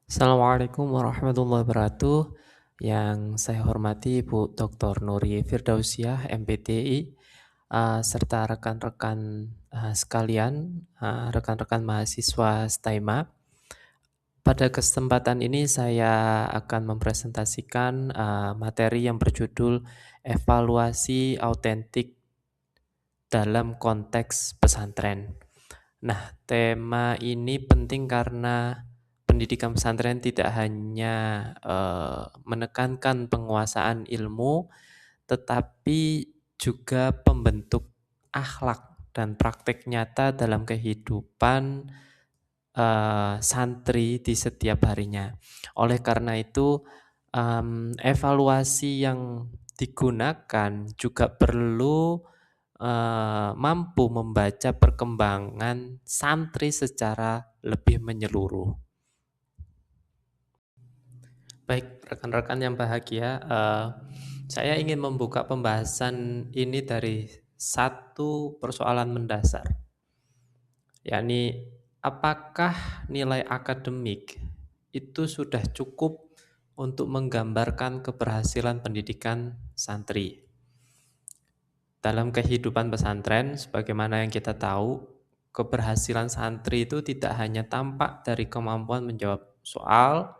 Assalamualaikum warahmatullahi wabarakatuh. Yang saya hormati Ibu Dr. Nuri Firdausiah, MPTI, serta rekan-rekan sekalian, rekan-rekan mahasiswa STAIMA. Pada kesempatan ini saya akan mempresentasikan materi yang berjudul evaluasi autentik dalam konteks pesantren. Nah, tema ini penting karena pendidikan pesantren tidak hanya menekankan penguasaan ilmu, tetapi juga pembentuk akhlak dan praktek nyata dalam kehidupan santri di setiap harinya. Oleh karena itu, evaluasi yang digunakan juga perlu mampu membaca perkembangan santri secara lebih menyeluruh. Baik, rekan-rekan yang bahagia, saya ingin membuka pembahasan ini dari satu persoalan mendasar, yakni apakah nilai akademik itu sudah cukup untuk menggambarkan keberhasilan pendidikan santri. Dalam kehidupan pesantren, sebagaimana yang kita tahu, keberhasilan santri itu tidak hanya tampak dari kemampuan menjawab soal,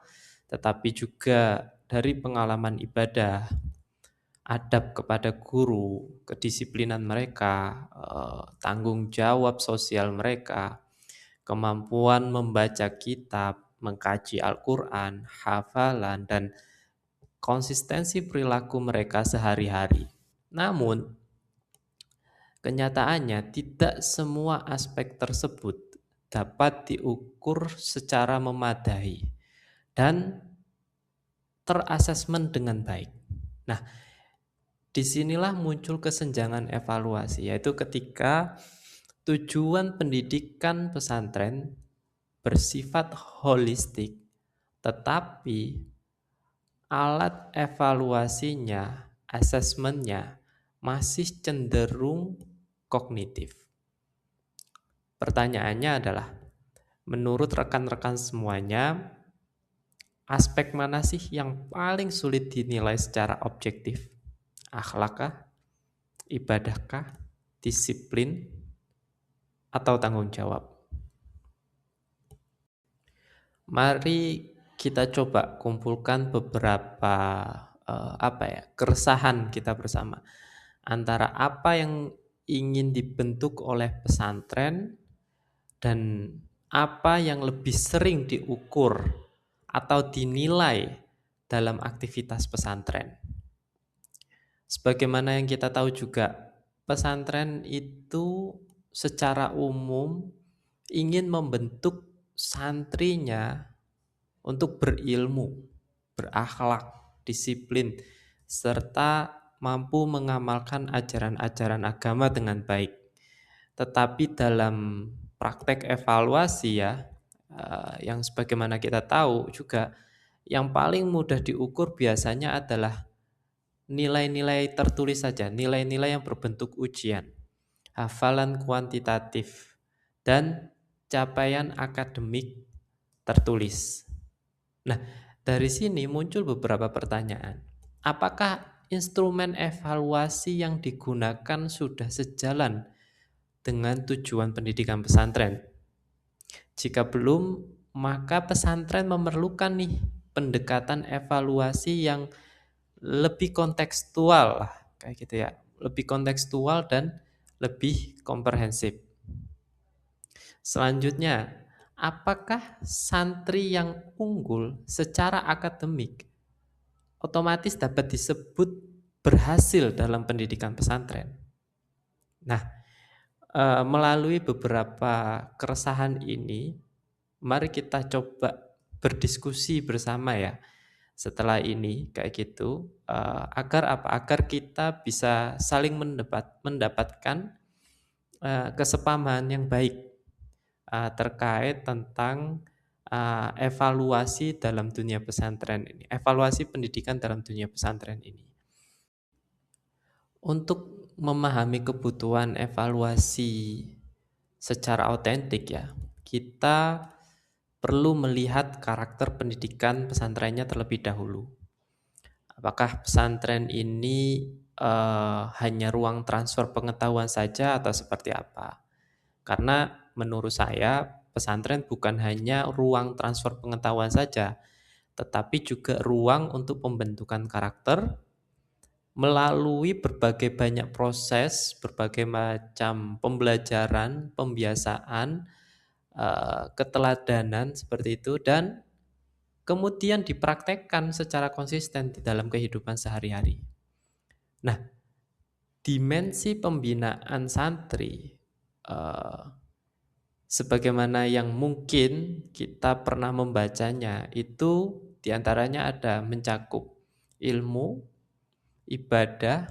tetapi juga dari pengalaman ibadah, adab kepada guru, kedisiplinan mereka, tanggung jawab sosial mereka, kemampuan membaca kitab, mengkaji Al-Quran, hafalan, dan konsistensi perilaku mereka sehari-hari. Namun, kenyataannya, tidak semua aspek tersebut dapat diukur secara memadai dan terasesmen dengan baik. Nah, disinilah muncul kesenjangan evaluasi, yaitu ketika tujuan pendidikan pesantren bersifat holistik, tetapi alat evaluasinya, asesmennya masih cenderung kognitif. Pertanyaannya adalah, menurut rekan-rekan semuanya, aspek mana sih yang paling sulit dinilai secara objektif? Akhlakkah, ibadahkah, disiplin, atau tanggung jawab? Mari kita coba kumpulkan beberapa keresahan kita bersama antara apa yang ingin dibentuk oleh pesantren dan apa yang lebih sering diukur atau dinilai dalam aktivitas pesantren. Sebagaimana yang kita tahu juga, pesantren itu secara umum ingin membentuk santrinya untuk berilmu, berakhlak, disiplin, serta mampu mengamalkan ajaran-ajaran agama dengan baik. Tetapi dalam praktek evaluasi ya, yang sebagaimana kita tahu juga, yang paling mudah diukur biasanya adalah nilai-nilai tertulis saja, nilai-nilai yang berbentuk ujian, hafalan kuantitatif, dan capaian akademik tertulis. Nah, dari sini muncul beberapa pertanyaan. Apakah instrumen evaluasi yang digunakan sudah sejalan dengan tujuan pendidikan pesantren? Jika belum, maka pesantren memerlukan nih pendekatan evaluasi yang lebih kontekstual lah, kayak gitu ya. Lebih kontekstual dan lebih komprehensif. Selanjutnya, apakah santri yang unggul secara akademik otomatis dapat disebut berhasil dalam pendidikan pesantren? Nah, melalui beberapa keresahan ini, mari kita coba berdiskusi bersama ya. Setelah ini kayak gitu, agar apa? Agar kita bisa saling mendapatkan kesepahaman yang baik terkait tentang evaluasi dalam dunia pesantren ini, evaluasi pendidikan dalam dunia pesantren ini. Untuk memahami kebutuhan evaluasi secara autentik ya, kita perlu melihat karakter pendidikan pesantrennya terlebih dahulu. Apakah pesantren ini hanya ruang transfer pengetahuan saja atau seperti apa? Karena menurut saya pesantren bukan hanya ruang transfer pengetahuan saja, tetapi juga ruang untuk pembentukan karakter melalui berbagai banyak proses, berbagai macam pembelajaran, pembiasaan, keteladanan seperti itu dan kemudian dipraktekkan secara konsisten di dalam kehidupan sehari-hari. Nah, dimensi pembinaan santri eh, sebagaimana yang mungkin kita pernah membacanya itu diantaranya ada mencakup ilmu, ibadah,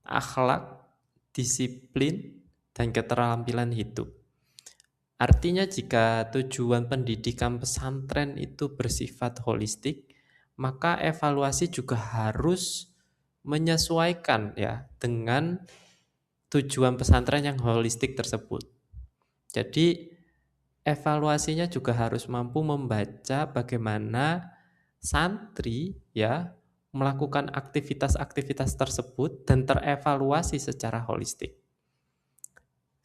akhlak, disiplin, dan keterampilan hidup. Artinya jika tujuan pendidikan pesantren itu bersifat holistik, maka evaluasi juga harus menyesuaikan ya dengan tujuan pesantren yang holistik tersebut. Jadi evaluasinya juga harus mampu membaca bagaimana santri ya melakukan aktivitas-aktivitas tersebut dan terevaluasi secara holistik.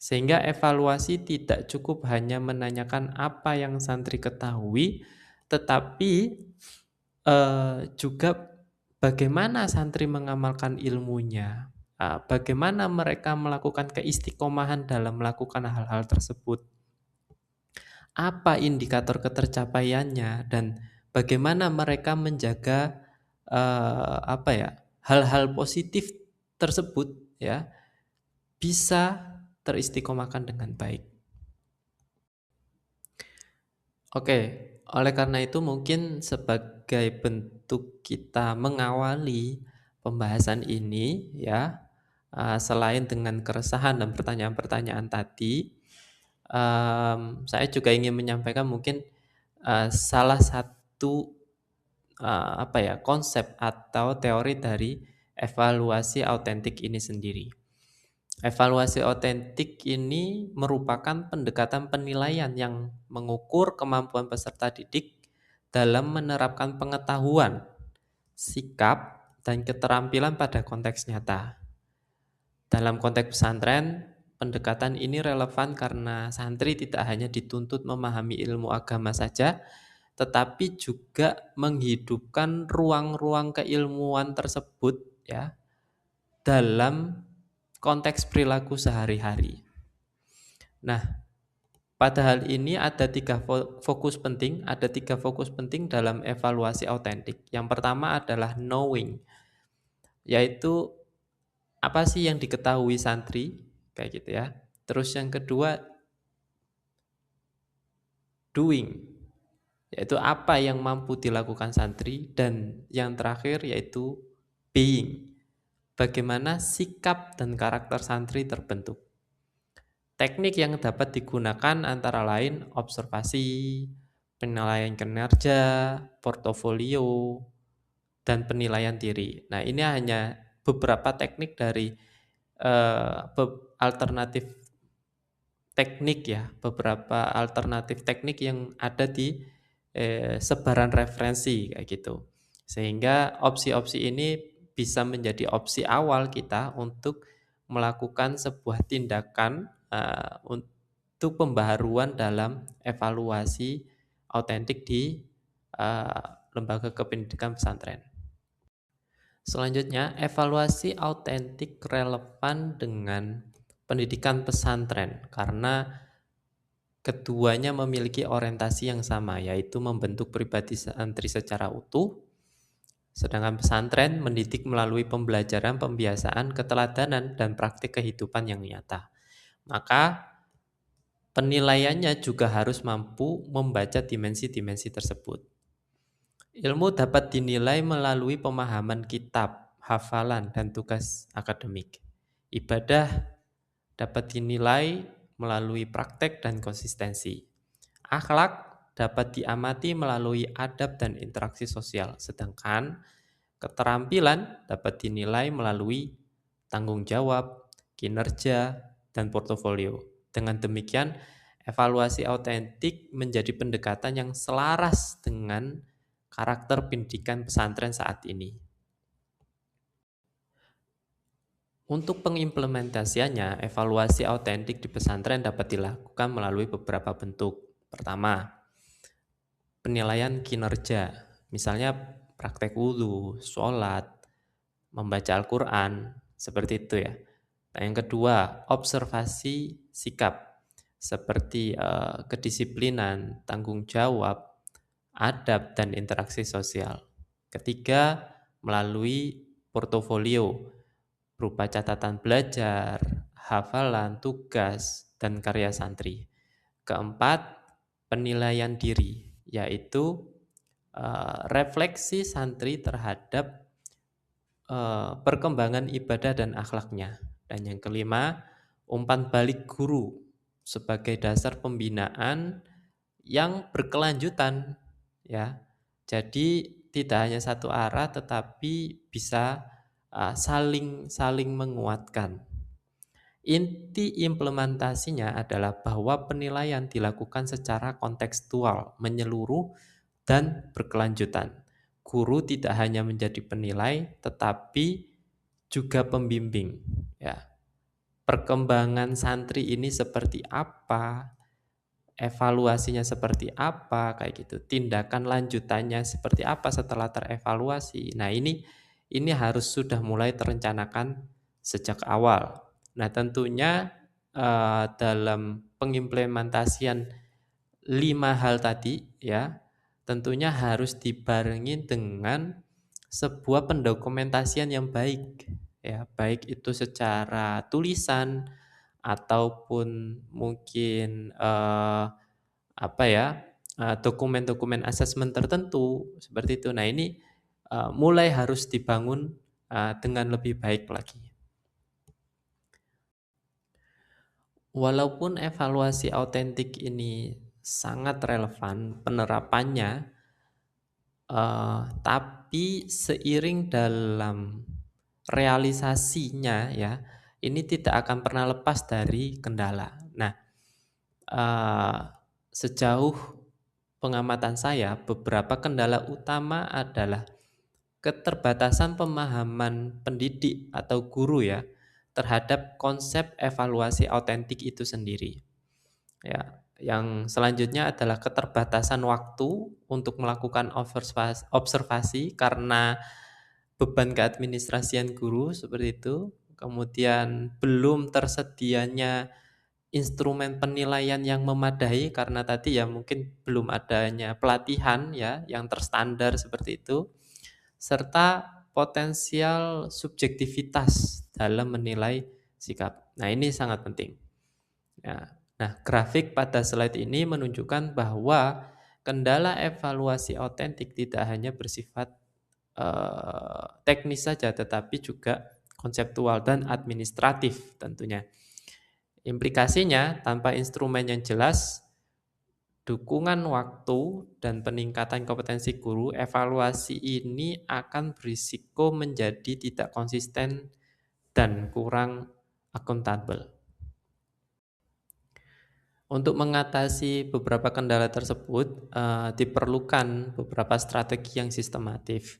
Sehingga evaluasi tidak cukup hanya menanyakan apa yang santri ketahui, tetapi juga bagaimana santri mengamalkan ilmunya, bagaimana mereka melakukan keistiqomahan dalam melakukan hal-hal tersebut, apa indikator ketercapaiannya, dan bagaimana mereka menjaga hal-hal positif tersebut ya bisa teristiqomahkan dengan baik. Oke, oleh karena itu mungkin sebagai bentuk kita mengawali pembahasan ini ya, selain dengan keresahan dan pertanyaan-pertanyaan tadi, saya juga ingin menyampaikan mungkin salah satu konsep atau teori dari evaluasi autentik ini sendiri. Evaluasi otentik ini merupakan pendekatan penilaian yang mengukur kemampuan peserta didik dalam menerapkan pengetahuan, sikap, dan keterampilan pada konteks nyata. Dalam konteks pesantren, pendekatan ini relevan karena santri tidak hanya dituntut memahami ilmu agama saja, tetapi juga menghidupkan ruang-ruang keilmuan tersebut ya dalam konteks perilaku sehari-hari. Nah, pada hal ini ada tiga fokus penting, dalam evaluasi autentik. Yang pertama adalah knowing, yaitu apa sih yang diketahui santri, kayak gitu ya. Terus yang kedua doing, yaitu apa yang mampu dilakukan santri, dan yang terakhir yaitu being, bagaimana sikap dan karakter santri terbentuk. Teknik yang dapat digunakan antara lain observasi, penilaian kinerja, portofolio, dan penilaian diri. Nah, ini hanya beberapa teknik dari alternatif teknik ya, beberapa alternatif teknik yang ada di sebaran referensi kayak gitu. Sehingga opsi-opsi ini bisa menjadi opsi awal kita untuk melakukan sebuah tindakan untuk pembaharuan dalam evaluasi autentik di lembaga kependidikan pesantren. Selanjutnya, evaluasi autentik relevan dengan pendidikan pesantren karena keduanya memiliki orientasi yang sama, yaitu membentuk pribadi santri secara utuh, sedangkan pesantren mendidik melalui pembelajaran, pembiasaan, keteladanan, dan praktik kehidupan yang nyata. Maka penilaiannya juga harus mampu membaca dimensi-dimensi tersebut. Ilmu dapat dinilai melalui pemahaman kitab, hafalan, dan tugas akademik. Ibadah dapat dinilai melalui praktek dan konsistensi. Akhlak dapat diamati melalui adab dan interaksi sosial, sedangkan keterampilan dapat dinilai melalui tanggung jawab, kinerja, dan portofolio. Dengan demikian, Evaluasi autentik menjadi pendekatan yang selaras dengan karakter pendidikan pesantren saat ini. Untuk pengimplementasiannya, evaluasi autentik di pesantren dapat dilakukan melalui beberapa bentuk. Pertama, penilaian kinerja, misalnya praktek wudhu, sholat, membaca Al-Quran, seperti itu ya. Nah, yang kedua, observasi sikap, seperti kedisiplinan, tanggung jawab, adab, dan interaksi sosial. Ketiga, melalui portofolio, berupa catatan belajar, hafalan, tugas, dan karya santri. Keempat, penilaian diri, yaitu refleksi santri terhadap perkembangan ibadah dan akhlaknya. Dan yang kelima, umpan balik guru sebagai dasar pembinaan yang berkelanjutan, ya. Jadi tidak hanya satu arah tetapi bisa saling saling menguatkan. Inti implementasinya adalah bahwa penilaian dilakukan secara kontekstual, menyeluruh, dan berkelanjutan. Guru tidak hanya menjadi penilai, tetapi juga pembimbing. Ya, perkembangan santri ini seperti apa, evaluasinya seperti apa, kayak gitu. Tindakan lanjutannya seperti apa setelah terevaluasi. Nah, ini harus sudah mulai terencanakan sejak awal. Nah, tentunya dalam pengimplementasian 5 hal tadi ya, tentunya harus dibarengi dengan sebuah pendokumentasian yang baik ya, baik itu secara tulisan ataupun mungkin apa ya, dokumen-dokumen asesmen tertentu seperti itu. Nah, ini mulai harus dibangun dengan lebih baik lagi. Walaupun evaluasi autentik ini sangat relevan penerapannya, tapi seiring dalam realisasinya ya, ini tidak akan pernah lepas dari kendala. Nah, eee, sejauh pengamatan saya, beberapa kendala utama adalah keterbatasan pemahaman pendidik atau guru ya, terhadap konsep evaluasi autentik itu sendiri. Ya, yang selanjutnya adalah keterbatasan waktu untuk melakukan observasi karena beban keadministrasian guru seperti itu. Kemudian belum tersedianya instrumen penilaian yang memadai karena tadi ya mungkin belum adanya pelatihan ya yang terstandar seperti itu, serta potensial subjektivitas dalam menilai sikap. Nah, ini sangat penting. Ya. Nah, grafik pada slide ini menunjukkan bahwa kendala evaluasi autentik tidak hanya bersifat teknis saja, tetapi juga konseptual dan administratif tentunya. Implikasinya, tanpa instrumen yang jelas, dukungan waktu, dan peningkatan kompetensi guru, evaluasi ini akan berisiko menjadi tidak konsisten dan kurang akuntabel. Untuk mengatasi beberapa kendala tersebut, diperlukan beberapa strategi yang sistematif.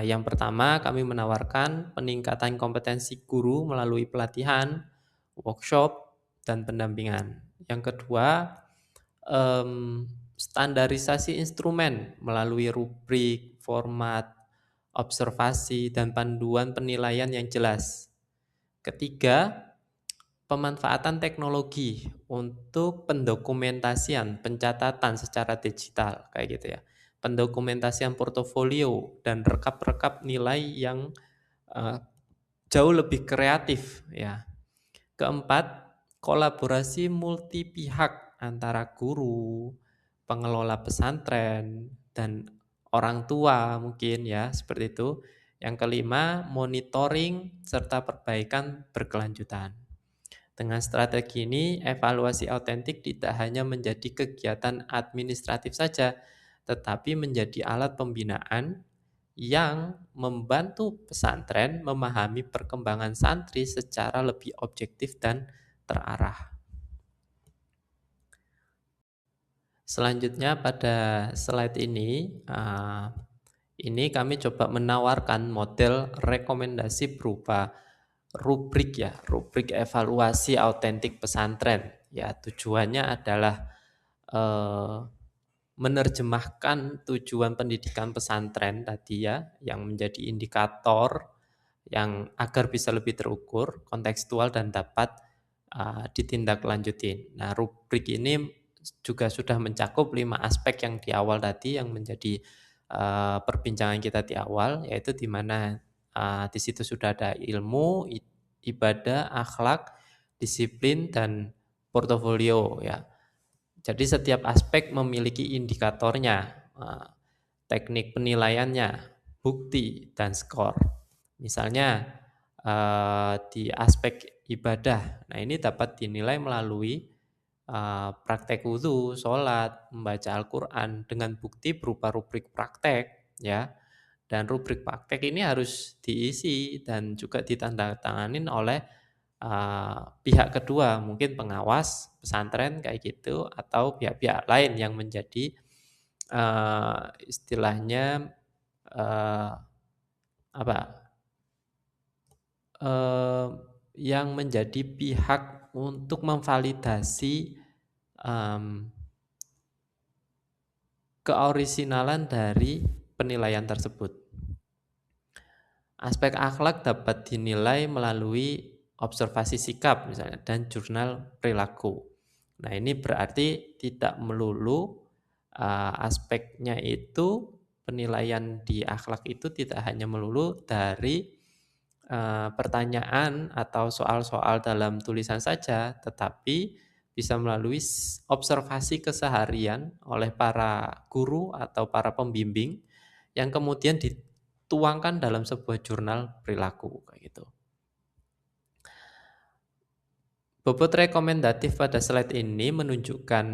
Yang pertama, kami menawarkan peningkatan kompetensi guru melalui pelatihan, workshop, dan pendampingan. Yang kedua, standarisasi instrumen melalui rubrik, format, observasi, dan panduan penilaian yang jelas. Ketiga, pemanfaatan teknologi untuk pendokumentasian, pencatatan secara digital, kayak gitu ya. Pendokumentasian portofolio dan rekap-rekap nilai yang eh, jauh lebih kreatif ya. Keempat, kolaborasi multi pihak antara guru, pengelola pesantren, dan orang tua mungkin ya, seperti itu. Yang kelima, monitoring serta perbaikan berkelanjutan. Dengan strategi ini, evaluasi autentik tidak hanya menjadi kegiatan administratif saja, tetapi menjadi alat pembinaan yang membantu pesantren memahami perkembangan santri secara lebih objektif dan terarah. Selanjutnya pada slide ini kami coba menawarkan model rekomendasi berupa rubrik ya, rubrik evaluasi autentik pesantren. Ya, tujuannya adalah eh, menerjemahkan tujuan pendidikan pesantren tadi ya, yang menjadi indikator yang agar bisa lebih terukur, kontekstual dan dapat ditindaklanjutin. Nah, rubrik ini juga sudah mencakup 5 aspek yang di awal tadi yang menjadi perbincangan kita di awal, yaitu di mana di situ sudah ada ilmu, ibadah, akhlak, disiplin dan portofolio ya. Jadi setiap aspek memiliki indikatornya, teknik penilaiannya, bukti, dan skor. Misalnya di aspek ibadah, nah ini dapat dinilai melalui praktek wudhu, sholat, membaca Al-Quran dengan bukti berupa rubrik praktek, ya. Dan rubrik praktek ini harus diisi dan juga ditandatanganin oleh pihak kedua, mungkin pengawas pesantren kayak gitu, atau pihak-pihak lain yang menjadi istilahnya eh, apa? eh, yang menjadi pihak untuk memvalidasi em, keorisinalan dari penilaian tersebut. Aspek akhlak dapat dinilai melalui observasi sikap misalnya dan jurnal perilaku. Nah, ini berarti tidak melulu aspeknya itu penilaian di akhlak itu tidak hanya melulu dari pertanyaan atau soal-soal dalam tulisan saja, tetapi bisa melalui observasi keseharian oleh para guru atau para pembimbing yang kemudian dituangkan dalam sebuah jurnal perilaku kayak gitu. Bobot rekomendatif pada slide ini menunjukkan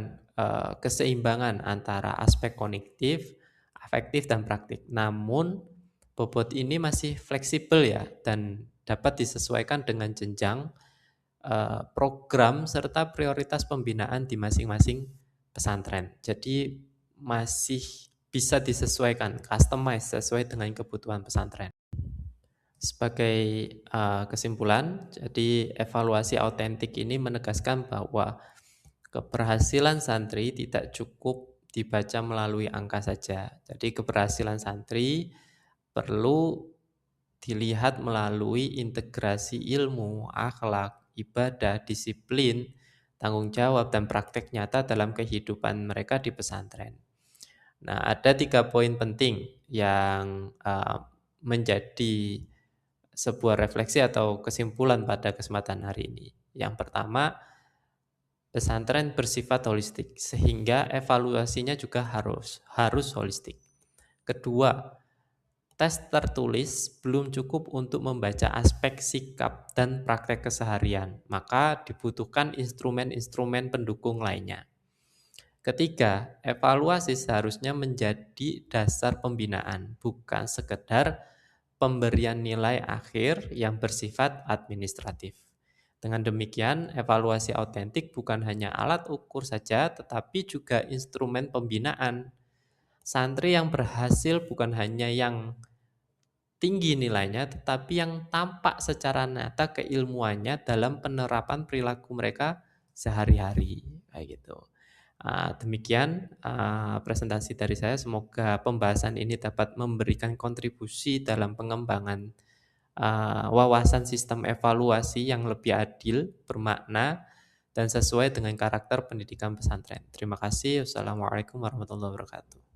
keseimbangan antara aspek kognitif, afektif, dan praktik. Namun, bobot ini masih fleksibel ya dan dapat disesuaikan dengan jenjang program serta prioritas pembinaan di masing-masing pesantren. Jadi masih bisa disesuaikan, customize sesuai dengan kebutuhan pesantren. Sebagai kesimpulan, jadi evaluasi autentik ini menegaskan bahwa keberhasilan santri tidak cukup dibaca melalui angka saja. Jadi keberhasilan santri perlu dilihat melalui integrasi ilmu, akhlak, ibadah, disiplin, tanggung jawab, dan praktek nyata dalam kehidupan mereka di pesantren. Nah, ada 3 poin penting yang menjadi sebuah refleksi atau kesimpulan pada kesempatan hari ini. Yang pertama, pesantren bersifat holistik sehingga evaluasinya juga harus holistik. Kedua, tes tertulis belum cukup untuk membaca aspek sikap dan praktek keseharian, maka dibutuhkan instrumen-instrumen pendukung lainnya. Ketiga, evaluasi seharusnya menjadi dasar pembinaan, bukan sekedar pemberian nilai akhir yang bersifat administratif. Dengan demikian, evaluasi autentik bukan hanya alat ukur saja, tetapi juga instrumen pembinaan. Santri yang berhasil bukan hanya yang tinggi nilainya, tetapi yang tampak secara nyata keilmuannya dalam penerapan perilaku mereka sehari-hari. Kayak gitu. Demikian presentasi dari saya. Semoga pembahasan ini dapat memberikan kontribusi dalam pengembangan wawasan sistem evaluasi yang lebih adil, bermakna, dan sesuai dengan karakter pendidikan pesantren. Terima kasih. Wassalamualaikum warahmatullahi wabarakatuh.